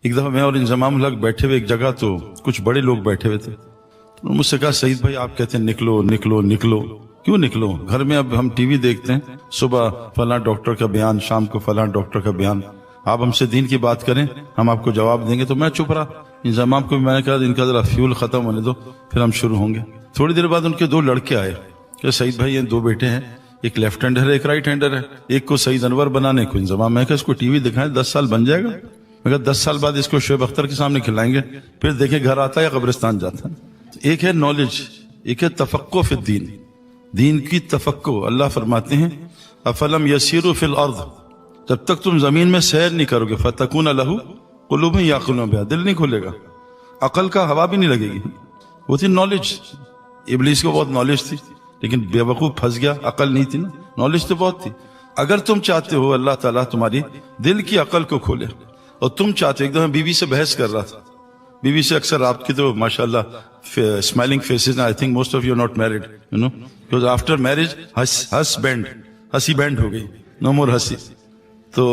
एक दफ़ा मैं और इंजमाम हक बैठे हुए एक जगह, तो कुछ बड़े लोग बैठे हुए थे। तो मुझसे कहा, सईद भाई आप कहते हैं निकलो निकलो निकलो, क्यों निकलो? घर में अब हम टीवी देखते हैं, सुबह फलां डॉक्टर का बयान, शाम को फलां डॉक्टर का बयान, आप हमसे दीन की बात करें, हम आपको जवाब देंगे। तो मैं चुप रहा। इंजमाम को भी मैंने कहा इनका जरा फ्यूल खत्म होने दो, फिर हम शुरू होंगे। थोड़ी देर बाद उनके दो लड़के आए कि सईद भाई ये दो बेटे हैं, एक लेफ्ट हैंडर है एक राइट हैंडर है, एक को सईद अनवर बनाने को इंजमाम। मैं कहा इसको टीवी दिखाएं, 10 साल बन जाएगा। मैं कहा 10 साल बाद इसको शोएब अख्तर के सामने खिलाएंगे, फिर देखें घर आता है या कब्रिस्तान जाता है। एक है नॉलेज, एक है तफक्को फिद दीन, दीन की तफक्को। अल्लाह फरमाते हैं अफलम यसीरु फिल अर्द, जब तक तुम जमीन में सैर नहीं करोगे, फतकून लहू कुलूब याकुलून बिहा, दिल नहीं खुलेगा, अकल का हवा भी नहीं लगेगी। वो थी नॉलेज। इब्लीस को बहुत नॉलेज थी, लेकिन बेवकूफ फंस गया, अकल नहीं थी ना, नॉलेज तो बहुत थी। अगर तुम चाहते हो अल्लाह ताला तुम्हारी दिल की अकल को खोले, और तुम चाहते हो, एकदम बीवी से बहस कर रहा था, बीवी से अक्सर आपकी तो माशाल्लाह smiling faces, I think most of you not married, you know, because after marriage हंसी बैंड हो गई, नो मोर हंसी। तो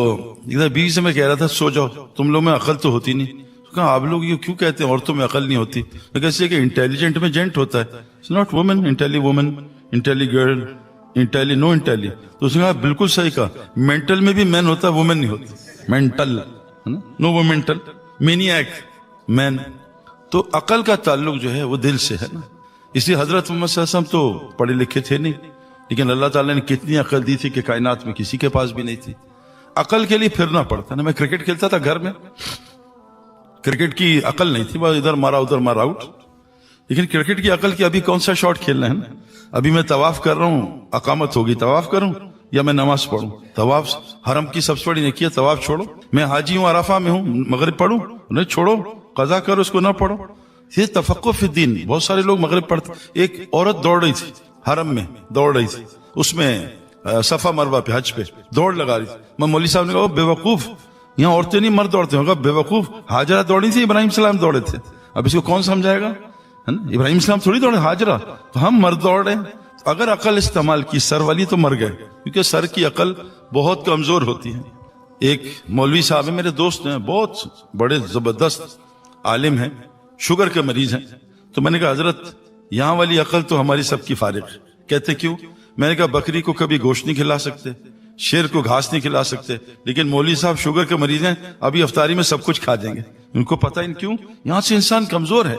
इधर बीवी से मैं कह रहा था सो जाओ, तुम लोग में अकल तो होती नहीं। तो कहा आप लोग ये क्यों कहते हैं औरतों में अकल नहीं होती? तो कैसे कि इंटेलिजेंट में जेंट होता है, इट्स नॉट वुमेन, इंटेली वुमेन, इंटेली गर्ल, इंटेली नो इंटेली। तो उसने कहा बिल्कुल सही कहा, मेंटल में भी मैन होता है, वुमेन नहीं होती, मेंटल है ना, नो वो मेंटल, मेनियक मैन। तो अकल का ताल्लुक जो है वो दिल से है ना। इसलिए हजरत मोहम्मद सल्लल्लाहु अलैहि वसल्लम तो पढ़े लिखे थे नहीं, लेकिन अल्लाह ताला ने कितनी अकल दी थी कि कायनात में किसी के पास भी नहीं थी। अकल के लिए फिरना पड़ता ना। मैं क्रिकेट खेलता था घर में, क्रिकेट की अकल नहीं थी, बस इधर मारा उधर मारा आउट। लेकिन क्रिकेट की अकल की अभी कौन सा शॉट खेलना है ना। अभी मैं तवाफ कर रहा हूं, अकामत होगी, तवाफ करूं या मैं नमाज पढ़ूं? तवाफ हरम की सबसे बड़ी नेकी है, तवाफ छोड़ो। मैं हाजी हूं, अराफा में हूं, मगरिब पढ़ूं? नहीं, छोड़ो, कजा करो, उसको ना पढ़ो। ये तफक्कुह फिद दीन। बहुत सारे लोग मगरिब पढ़ते। एक औरत दौड़ रही थी, हरम में दौड़ रही थी, उसमें सफा मरवा पे, हज पे दौड़ लगा रही थी। मैं मौलवी साहब ने कहा बेवकूफ, यहाँ औरतें नहीं मर्द दौड़ते होगा, बेवकूफ, हाजरा दौड़ी थी, इब्राहिम सलाम दौड़े थे। अब इसको कौन समझाएगा, है ना? इब्राहिम सलाम थोड़ी दौड़े, हाजरा, तो हम मर्द दौड़ रहे हैं। अगर अकल इस्तेमाल की सर वाली तो मर गए, क्योंकि सर की अकल बहुत कमजोर होती है। एक मौलवी साहब है, मेरे दोस्त हैं, बहुत बड़े जबरदस्त आलिम हैं, शुगर के मरीज हैं। तो मैंने कहा हजरत यहाँ वाली अकल तो हमारी सबकी फारिग। कहते क्यों? मैंने कहा बकरी को कभी गोश्त नहीं खिला सकते, शेर को घास नहीं खिला सकते, लेकिन मौलवी साहब शुगर के मरीज हैं, अभी अफ्तारी में सब कुछ खा जाएंगे। उनको पता है क्यों? यहाँ से इंसान कमजोर है।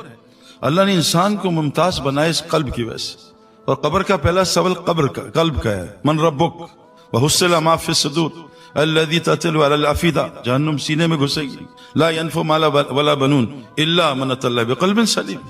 अल्लाह ने इंसान को मुमताज बनाया इस कल्ब की वजह से। और कब्र का पहला सवाल कल्ब का है, मन रब्बुक वहुस्सिल मा फी सदूर अल्लज़ी ततिलु अलल अफीदा, जहन्नुम सीने में घुसेगी, ला यनफु माला वला बनून इल्ला मन अतल्ला बिक़ल्बिन सलीम।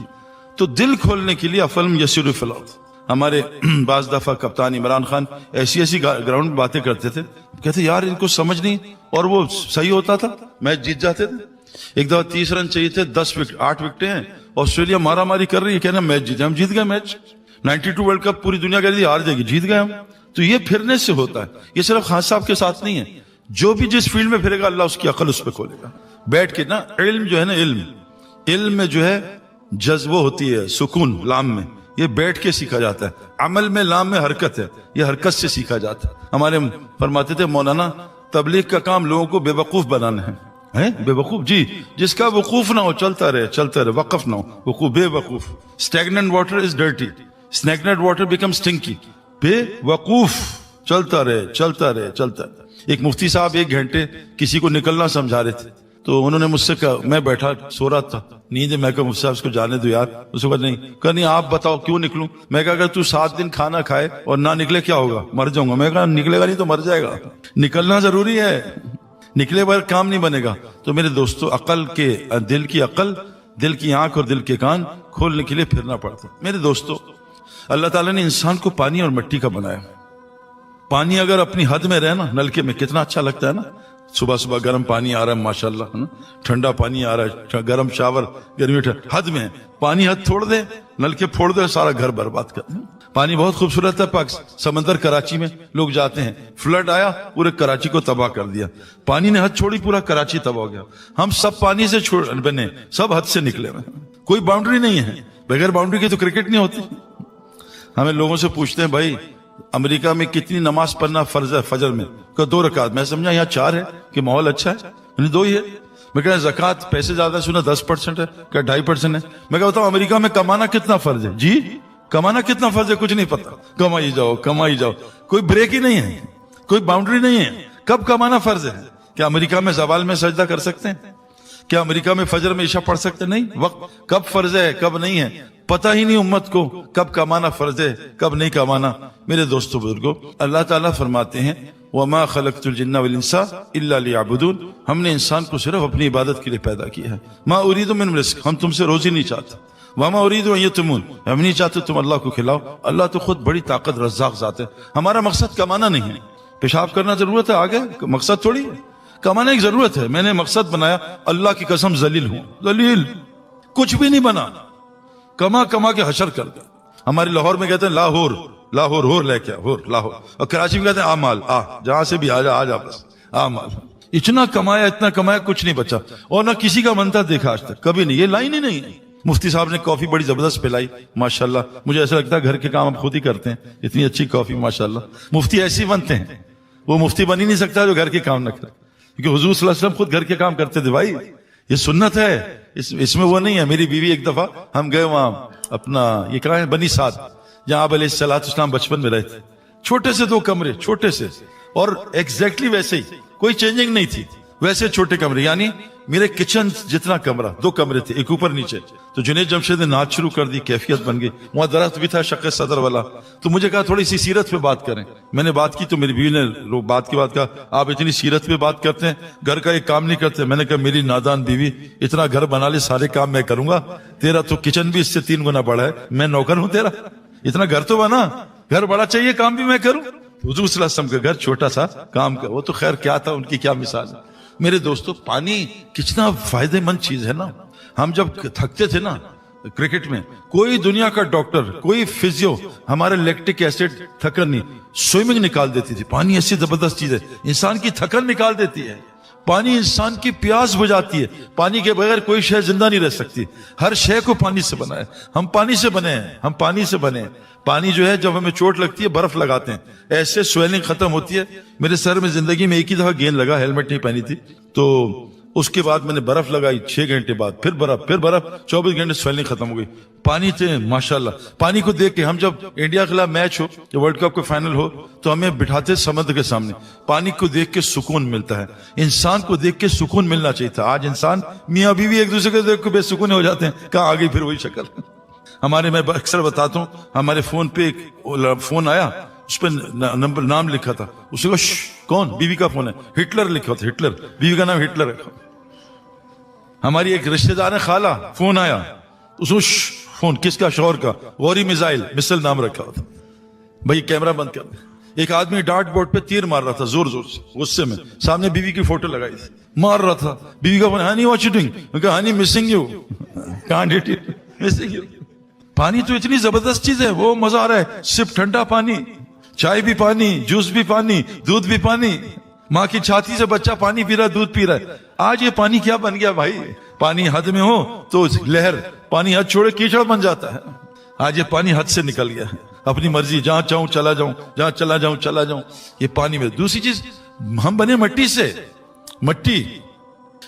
तो दिल खोलने के लिए अफलम यसिरु फिल अर्द। हमारे बाज दफा कप्तान इमरान खान ऐसी ऐसी ग्राउंड में बातें करते थे, कहते यार इनको समझ नहीं, और वो सही होता था, मैच जीत जाते थे। एक दफा 30 रन चाहिए थे, 8 विकेटें हैं, ऑस्ट्रेलिया मारा मारी कर रही है, कहना मैच जीते, हम जीत गए मैच। 92 वर्ल्ड कप पूरी दुनिया कह रही हार जाएगी, जीत गए हम। तो ये फिरने से होता है, ये सिर्फ खान साहब के साथ नहीं है। जो भी जिस फील्ड में फिरेगा अल्लाह उसकी अकल उस पर खोलेगा। बैठ के ना, इल्म जो है ना, इल्म में जो है जज्बो होती है, सुकून लाम में, ये बैठ के सीखा जाता है। अमल में लाम में हरकत है, ये हरकत से सीखा जाता है। हमारे फरमाते थे मौलाना, तबलीग का काम लोगों को बेवकूफ बनाना है, बेवकूफ जी, जिसका वकूफ ना हो चलता रहे, वक़फ ना हो, वकूफ बेवकूफ। Stagnant water is dirty, stagnant water become stinky. बेवकूफ, चलता रहे। एक मुफ्ती साहब 1 घंटे किसी को निकलना समझा रहे थे, तो उन्होंने मुझसे कहा, मैं बैठा सो रहा था, नींद, मैं कहा मुफ्ती साहब इसको जाने दो यार। उसको कहा नहीं आप बताओ क्यों निकलूं? मैं कहा अगर तू 7 दिन खाना खाए और ना निकले क्या होगा? मर जाऊंगा। मैं कहा निकलेगा नहीं तो मर जाएगा, निकलना जरूरी है, निकले बगैर काम नहीं बनेगा। तो मेरे दोस्तों, अकल के दिल की अकल, दिल की आंख और दिल के कान खोलने के लिए फिरना पड़ता। मेरे दोस्तों, अल्लाह ताला ने इंसान को पानी और मिट्टी का बनाया। पानी अगर अपनी हद में रहे ना, नलके में कितना अच्छा लगता है ना, सुबह सुबह गर्म पानी आ रहा है माशाल्लाह, है ना, ठंडा पानी आ रहा है, गर्म शावर, गर्मी हद में। पानी हद तोड़ दे, नलके फोड़ दे, सारा घर बर्बाद कर दे। पानी बहुत खूबसूरत है, पाक समंदर कराची में लोग जाते हैं, फ्लड आया पूरे कराची को तबाह कर दिया। पानी ने हद छोड़ी, पूरा कराची तबाह हो गया। हम सब पानी से बने, सब हद से निकले हुए, कोई बाउंड्री नहीं है। बगैर बाउंड्री के तो क्रिकेट नहीं होती। हमें लोगों से पूछते हैं भाई अमेरिका में कितनी नमाज पढ़ना फर्ज है फजर में? 2 रकात। मैं समझा यहाँ 4 है कि माहौल अच्छा है, 2 ही है। मैं कहा जक़ात पैसे ज्यादा सुना 10% है, क्या 2.5% है? मैं कहता हूं अमेरिका में कमाना कितना फर्ज है? जी कमाना कितना फर्ज है कुछ नहीं पता, कमाई जाओ कमाई जाओ, कोई ब्रेक ही नहीं है, कोई बाउंड्री नहीं है। कब कमाना फर्ज है? क्या अमेरिका में ज़वाल में सजदा कर सकते हैं? क्या अमेरिका में फजर में ईशा पढ़ सकते? नहीं। वक्त कब फर्ज है कब नहीं है पता ही नहीं उम्मत को, कब कमाना फर्ज है कब नहीं कमाना। मेरे दोस्तों बुजुर्गों, अल्लाह ताला फरमाते हैं वमा खलक़तुल जिन्ना वल इंसा इल्ला लियअबुदून, हमने इंसान को सिर्फ अपनी इबादत के लिए पैदा किया है। मा उरीदु मिन रिज़्क़, हम तुमसे रोजी नहीं चाहते। वमा उरीदु अन युतमून, हम नहीं चाहते तुम अल्लाह को खिलाओ। अल्लाह तो खुद बड़ी ताकत रज़्ज़ाक़ ज़ात है। हमारा मकसद कमाना नहीं है। पेशाब करना जरूरत है, आगे मकसद थोड़ी है, कमाना एक जरूरत है। मैंने मकसद बनाया, अल्लाह की कसम जलील हूं, जलील कुछ भी नहीं बना, कमा कमा के हशर कर दे। हमारे लाहौर में कहते हैं लाहौर, लाहौर होर लेके आ, होर लाहौर। और कराची में कहते हैं आमाल, आ जहां से भी आ जा बस आमाल। इतना कमाया कुछ नहीं बचा, और ना किसी का मनता देखा आज तक, कभी नहीं। ये लाइन ही नहीं है। मुफ्ती साहब ने कॉफी बड़ी जबरदस्त पिलाई माशाल्लाह, मुझे ऐसा लगता है घर के काम आप खुद ही करते हैं, इतनी अच्छी कॉफी माशाल्लाह। मुफ्ती ऐसे बनते हैं, वो मुफ्ती बन ही नहीं सकता जो घर के काम न करे, क्योंकि हुजूर सल्लल्लाहु अलैहि वसल्लम खुद घर के काम करते थे भाई, ये सुन्नत है। इसमें वो नहीं है। मेरी बीवी एक दफा हम गए वहां अपना ये कहा है बनी साद, जहां आप अलैहिस्सलाम बचपन में रहे थे, छोटे से 2 कमरे, छोटे से, और एग्जैक्टली वैसे ही, कोई चेंजिंग नहीं थी, वैसे छोटे कमरे, यानी मेरे किचन जितना कमरा, 2 कमरे थे, एक ऊपर नीचे। तो जुनैद जमशेद ने नाच शुरू कर दी, कैफियत बन गई। वहां दरख्त भी था शक़ सदर वाला। तो मुझे कहा थोड़ी सी सीरत पे बात करें। मैंने बात की तो मेरी बीवी ने बात की बात कहा, आप इतनी सीरत पे बात करते हैं, घर का एक काम नहीं करते। मैंने कहा मेरी नादान बीवी, इतना घर बना ले, सारे काम मैं करूंगा, तेरा तो किचन भी इससे 3 गुना बड़ा है, मैं नौकर हूं तेरा? इतना घर तो बना, घर बड़ा चाहिए, काम भी मैं करूं। हुजूर सल्लल्लाहु अलैहि वसल्लम का घर छोटा सा, काम का, वो तो खैर क्या था, उनकी क्या मिसाल है। मेरे दोस्तों, पानी कितना फायदेमंद चीज है ना। हम जब थकते थे ना क्रिकेट में, कोई दुनिया का डॉक्टर, कोई फिजियो हमारे लैक्टिक एसिड थकन नहीं, स्विमिंग निकाल देती थी। पानी ऐसी जबरदस्त चीज है, इंसान की थकन निकाल देती है। पानी इंसान की प्यास बुझाती है। पानी के बगैर कोई शय जिंदा नहीं रह सकती। हर शय को पानी से बना है। हम पानी से बने हैं, हम पानी से बने हैं। पानी जो है, जब हमें चोट लगती है बर्फ लगाते हैं, ऐसे स्वेलिंग खत्म होती है। मेरे सर में जिंदगी में एक ही दफा गेंद लगा, हेलमेट नहीं पहनी थी, तो उसके बाद मैंने बर्फ लगाई, 6 घंटे बाद फिर बर्फ, 24 घंटे स्वेलिंग खत्म हो गई। पानी थे माशाल्लाह। पानी को देख के हम, जब इंडिया के खिलाफ मैच हो, जब वर्ल्ड कप का फाइनल हो, तो हमें बिठाते समुद्र के सामने। पानी को देख के सुकून मिलता है। इंसान को देख के सुकून मिलना चाहिए था। आज इंसान मियाँ बीवी एक दूसरे को देख के बेसुकून हो जाते हैं। कहाँ आ गई फिर वही शक्ल। हमारे, मैं अक्सर बताता हूँ, हमारे फोन पे एक फोन आया, उस पर नंबर नाम लिखा था। उसे को कौन? बीवी का फोन है, हिटलर लिखा था, हिटलर, बीवी का नाम हिटलर है। हमारी एक रिश्तेदार है खाला, फोन आया, उसको फोन किसका? शौहर का। गौरी मिसाइल नाम रखा था। भाई कैमरा बंद कर। एक आदमी डार्ट बोर्ड पे तीर मार रहा था जोर जोर से, गुस्से में, सामने बीवी की फोटो लगाई थी, मार रहा था। बीवी का phone, Honey what you doing? Honey missing you, can't hit you, missing you. पानी तो इतनी जबरदस्त चीज है, वो मजा आ रहा है। सिर्फ ठंडा पानी, चाय भी पानी, जूस भी पानी, दूध भी पानी। माँ की छाती से बच्चा पानी पी रहा है, दूध पी रहा है। आज ये पानी क्या बन गया भाई? पानी हद में हो तो लहर, पानी हद छोड़े कीचड़ बन जाता है। आज ये पानी हद से निकल गया है। अपनी मर्जी, जहां चाहूं चला जाऊं, जहां चला जाऊं, ये पानी में। दूसरी चीज, हम बने मिट्टी से। मिट्टी,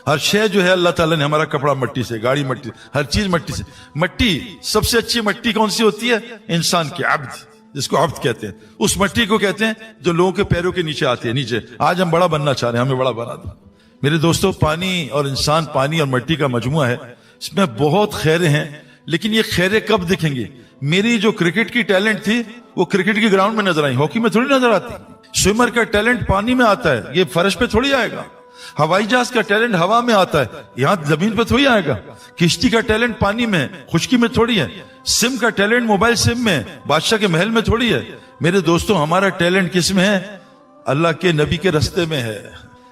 हर शय जो है अल्लाह ताला ने, हमारा कपड़ा मिट्टी से, गाड़ी मिट्टी, हर चीज मिट्टी से। मिट्टी, सबसे अच्छी मिट्टी कौन सी होती है? इंसान की अब्द, जिसको अब्द कहते हैं। उस मिट्टी को कहते हैं जो लोगों के पैरों के नीचे आती है, नीचे। आज हम बड़ा बनना चाह रहे हैं, हमें बड़ा बना दो। मेरे दोस्तों, पानी और इंसान, पानी और मिट्टी का मजमुआ है। इसमें बहुत खैरें हैं, लेकिन ये खैरें कब दिखेंगी? मेरी जो क्रिकेट की टैलेंट थी, वो क्रिकेट की ग्राउंड में नजर आई, हॉकी में थोड़ी नजर आती। स्विमर का टैलेंट पानी में आता है, ये फर्श पे थोड़ी आएगा। हवाई जहाज का टैलेंट हवा में आता है, यहां जमीन पे थोड़ी आएगा। किश्ती का टैलेंट पानी में, खुशकी में थोड़ी है। सिम का टैलेंट मोबाइल सिम में, बादशाह के महल में थोड़ी है। मेरे दोस्तों, हमारा टैलेंट किस में है? अल्लाह के नबी के रास्ते में है।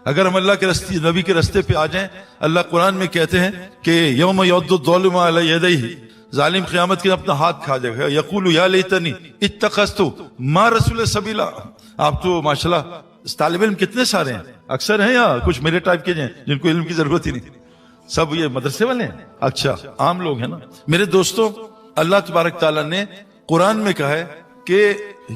अगर हम अल्लाह के रास्ते, नबी के रास्ते पे आ जाएं, अल्लाह कुरान में कहते हैं कि यौम यद्दुज़्ज़ालिमु अला यदैहि, जालिम क़यामत के अपना हाथ खा जाएगा। यक़ूलु या लैतनी इत्तख़ज़्तु मा रसूल सबीला। आप तो माशाल्लाह तालिब इल्म कितने सारे हैं, अक्सर हैं या कुछ मेरे टाइप के हैं जिनको इल्म की जरूरत ही नहीं? सब ये मदरसे वाले हैं? अच्छा, आम लोग हैं ना। मेरे दोस्तों, अल्लाह तबारक ताला ने कुरान में कहा है कि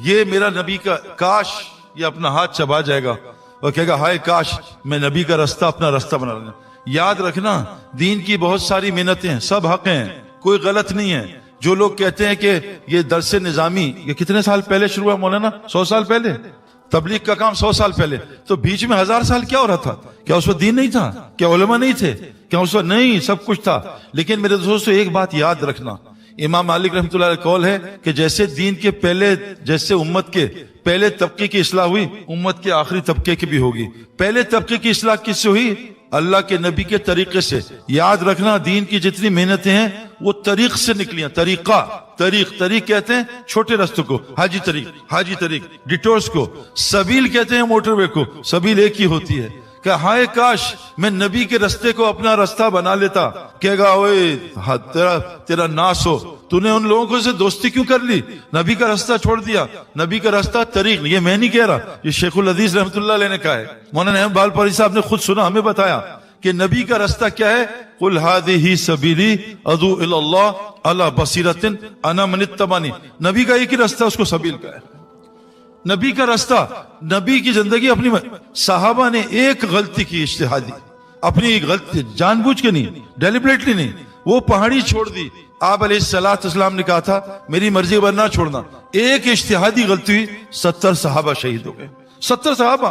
ये मेरा नबी का, काश ये अपना हाथ चबा जाएगा और कहेगा हाय काश मैं नबी का रास्ता अपना रास्ता बना लूं। याद रखना, दीन की बहुत सारी मेहनतें हैं, सब हक हैं, कोई गलत नहीं है। जो लोग कहते हैं कि ये दरस निजामी ये कितने साल पहले शुरू हुआ मौलाना, 100 साल पहले, तबलीग का काम 100 साल पहले, तो बीच में 1000 साल क्या हो रहा था? क्या उस वक्त दीन नहीं था? क्या उलमा नहीं थे? क्या उस वक्त नहीं, सब कुछ था। लेकिन मेरे दोस्तों एक बात याद रखना, इमाम मालिक रहमतुल्लाह अलैह कौल है कि जैसे दीन के पहले, जैसे उम्मत के पहले तबके की इस्लाह हुई, उम्मत के आखिरी तबके की भी होगी। पहले तबके की इस्लाह किससे हुई? अल्लाह के नबी के तरीके से। याद रखना, दीन की जितनी मेहनतें हैं वो तरीक से निकली हैं। तरीका, तरीक कहते हैं छोटे रास्तों को, हाजी तरीक, डिटोर्स को, सबील कहते हैं मोटरवे को। सबील एक ही होती है। क्या हाय काश मैं नबी के रास्ते को अपना रास्ता बना लेता। कहेगा ओए तेरा नाश हो, तूने उन लोगों से दोस्ती क्यों कर ली, नबी का रास्ता छोड़ दिया। नबी का रास्ता तरीक, ये मैं नहीं कह रहा, ये शेखुल हदीस रहमतुल्लाह अलैह ने कहा है। मौलाना अहमद बालपरी साहब ने खुद सुना, हमें बताया कि नबी का रास्ता क्या है। कुल हादिही सबीली अदू इल्लल्लाह अला बसीरतिन अना मनित्तबानी। नबी का एक ही रास्ता, उसको सबील का है। नबी का रास्ता, नबी की जिंदगी अपनी। साहबा ने एक गलती की इज्तिहादी, अपनी एक गलती जानबूझ के नहीं, डेलिबरेटली नहीं, वो पहाड़ी छोड़ दी। आप अलैहिस्सलाम ने कहा था मेरी मर्जी वरना छोड़ना। एक इज्तिहादी गलती हुई, 70 सहाबा शहीद हो गए। 70 सहाबा,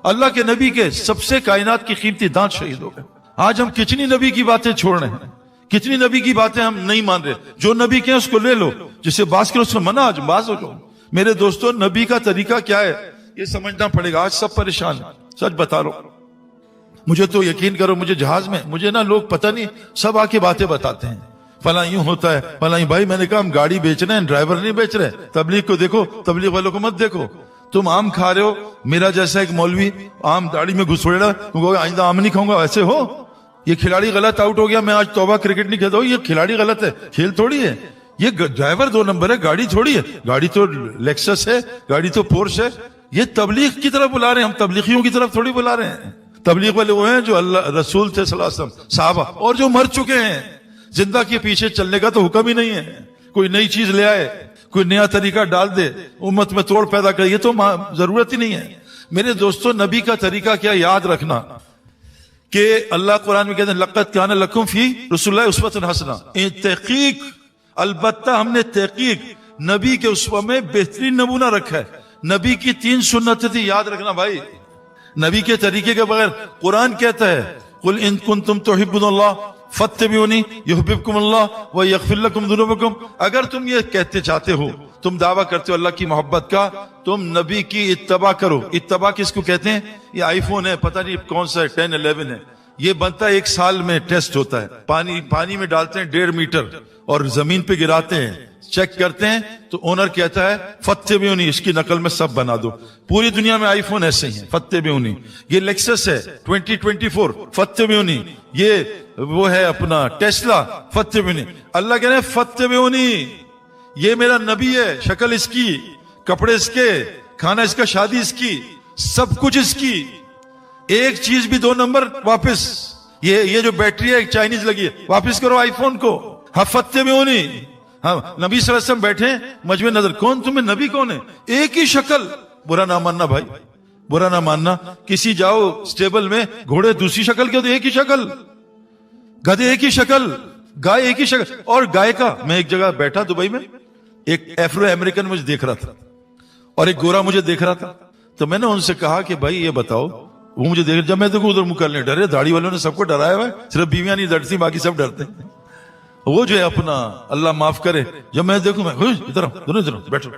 अल्लाह के नबी के सबसे कायनात की कीमती दांत शहीद हो गए। आज हम कितनी नबी की बातें छोड़ रहे हैं, कितनी नबी की बातें हम नहीं मान रहे। जो नबी के उसको ले लो, जिसे बास करो उसको मना, आज बास हो जाओ। मेरे दोस्तों, नबी का तरीका क्या है ये समझना पड़ेगा। आज सब परेशान है, सच बता रहा हूं। मुझे तो यकीन करो, मुझे जहाज में, मुझे ना लोग पता नहीं सब आके बातें बताते हैं, फला यूं होता है, फला यूं। भाई मैंने कहा हम गाड़ी बेच रहे हैं, ड्राइवर नहीं बेच रहे। तबलीग को देखो, तबलीग वालों को मत देखो। तुम आम खा रहे हो, मेरा जैसा एक मौलवी आम दाढ़ी में घुस रहा, तुम आइंदा आम नहीं खाऊंगा, ऐसे हो। ये खिलाड़ी गलत आउट हो गया, मैं आज तौबा क्रिकेट नहीं खेलता हूं, ये खिलाड़ी गलत है, खेल थोड़ी है। ये ड्राइवर 2 नंबर है, गाड़ी थोड़ी है। गाड़ी तो लेक्सस है, गाड़ी तो पोर्श है। ये तबलीग की तरफ बुला रहे हैं, हम तबलीगियों की तरफ थोड़ी बुला रहे हैं। तबलीग वाले वो हैं जो अल्लाह रसूल थे सल्लल्लाहु अलैहि वसल्लम, साहबा, और जो मर चुके हैं। जिंदा के पीछे चलने का तो हुक्म ही नहीं है। कोई नई चीज ले आए, कोई नया तरीका डाल दे, उम्मत में तोड़ पैदा करे, ये तो जरूरत ही नहीं है। मेरे दोस्तों, नबी का तरीका क्या, याद रखना कि अल्लाह कुरान में कहते हैं लक़द काना लकुम फी रसूलिल्लाहि उस्वतुन हसना। तहकीक, अलबत्ता हमने तहकीक नबी के उसवा में बेहतरीन नमूना रखा है। नबी की 3 सुन्नतें थी, याद रखना भाई। नबी के तरीके के बगैर, कुरान कहता है कुल इन कुंतुम तुहिब्बुनल्लाह फत्तबिऊनी युहिब्बुकुमुल्लाह व यगफिर लकुम दुनूबकुम। अगर तुम ये कहते चाहते हो, तुम दावा करते हो अल्लाह की मोहब्बत का, तुम नबी की इत्तबा करो। इत्तबा किसको कहते हैं? ये आईफोन है, पता नहीं कौन सा है, 10, 11 है, ये बनता है 1 साल में, टेस्ट होता है। पानी में डालते हैं 1.5 मीटर और जमीन पे गिराते हैं, चेक करते हैं, तो ओनर कहता है फत्तबिऊनी, इसकी नकल में सब बना दो। पूरी दुनिया में आईफोन ऐसे ही है, फत्तबिऊनी। ये लेक्सस है 2024, फत्तबिऊनी। ये वो है अपना टेस्ला, फत्तबिऊनी। अल्लाह कह रहे हैं फत्तबिऊनी, ये मेरा नबी है, शक्ल इसकी, कपड़े इसके, खाना इसका, शादी इसकी, सब कुछ इसकी। एक चीज भी 2 नंबर वापस, ये जो बैटरी है चाइनीज लगी है, वापस करो आईफोन को। हाँ फत्तबिऊनी। हाँ, नबी सल्लल्लाहु अलैहि वसल्लम बैठे मजमे नजर, कौन तुम्हें नबी कौन है? एक ही शक्ल। बुरा ना मानना भाई, बुरा ना मानना। किसी जाओ स्टेबल में, घोड़े दूसरी शक्ल के, तो एक ही शक्ल, गधे एक ही शक्ल, गाय एक ही शक्ल। और गाय का, मैं एक जगह बैठा दुबई में, एक एफ्रो अमेरिकन मुझे देख रहा था और एक गोरा मुझे देख रहा था। तो मैंने उनसे कहा कि भाई ये बताओ, वो मुझे देख, जब मैं देखूं उधर मुंह करने डरे। दाढ़ी वालों ने सबको डराया हुआ है, सिर्फ बीवियां नहीं डरती, बाकी सब डरते हैं। वो जो है अपना, अल्लाह माफ करे, जब मैं देखूं, मैं इधर दोनों बैठो।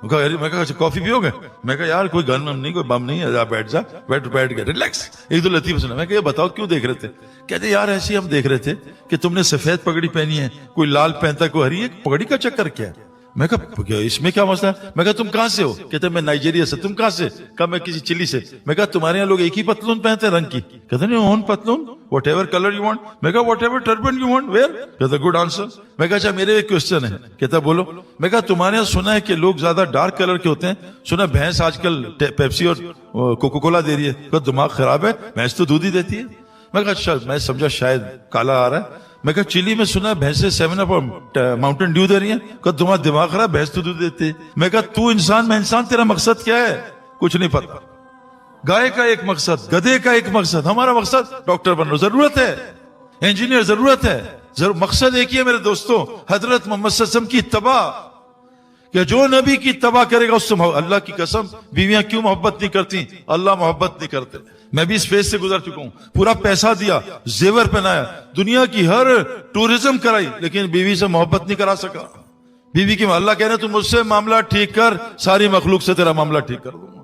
मैं कहा कॉफी पियोगे? मैं कहा यार कोई गन नहीं, कोई बम नहीं है, बैठ जा, बैठ गया, रिलैक्स। एक दो लतीफ सुना। मैं कहा बताओ क्यों देख रहे थे? कहते यार ऐसे ही हम देख रहे थे कि तुमने सफेद पगड़ी पहनी है, कोई लाल पहनता, कोई हरी, एक पगड़ी का चक्कर क्या है? मैं कहा इसमें क्या मसला है? मैं कहा तुम कहां से हो? कहते मैं नाइजीरिया से। तुम कहां से? कहा मैं किसी चिली से। मैं कहा तुम्हारे यहाँ लोग एक ही पतलून पहनते हैं रंग की? कहते नहीं, ओन पतलून, whatever colour you want. मैं कहा whatever turban you want, wear. कहते गुड आंसर। मैं कहा अच्छा मेरे एक क्वेश्चन है। कहता बोलो। मैं कहा तुम्हारे यहाँ सुना है कि लोग ज्यादा डार्क कलर के होते हैं, सुना भैंस आजकल पेप्सी और कोको कोला दे रही है, तो दिमाग खराब है, भैंस तो दूध ही देती है। मैं कहा अच्छा, मैं समझा शायद काला आ रहा है। मैं कहा चिली में सुना है भैंसे 7 अप माउंटेन ड्यू दे रही है। कहा तुम्हारा दिमाग खराब, भैंस तो दूध देती है। मैं कहा तू इंसान, मैं इंसान, तेरा मकसद क्या है? कुछ नहीं पता। गाय का एक मकसद, गधे का एक मकसद, हमारा मकसद डॉक्टर बनना जरूरत है, इंजीनियर जरूरत है, मकसद एक ही है मेरे दोस्तों, हजरत मोहम्मद सल्लल्लाहु अलैहि वसल्लम की इत्तबा। कि जो नबी की इत्तबा करेगा उससे अल्लाह की कसम, बीवियां क्यों मोहब्बत नहीं करती? अल्लाह मोहब्बत नहीं करते। मैं भी इस फेज से गुजर चुका हूं, पूरा पैसा दिया, जेवर पहनाया, दुनिया की हर टूरिज्म कराई, लेकिन बीवी से मोहब्बत नहीं करा सका। बीवी की अल्लाह कह रहे तू मुझसे मामला ठीक कर, सारी मखलूक से तेरा मामला ठीक कर दूंगा।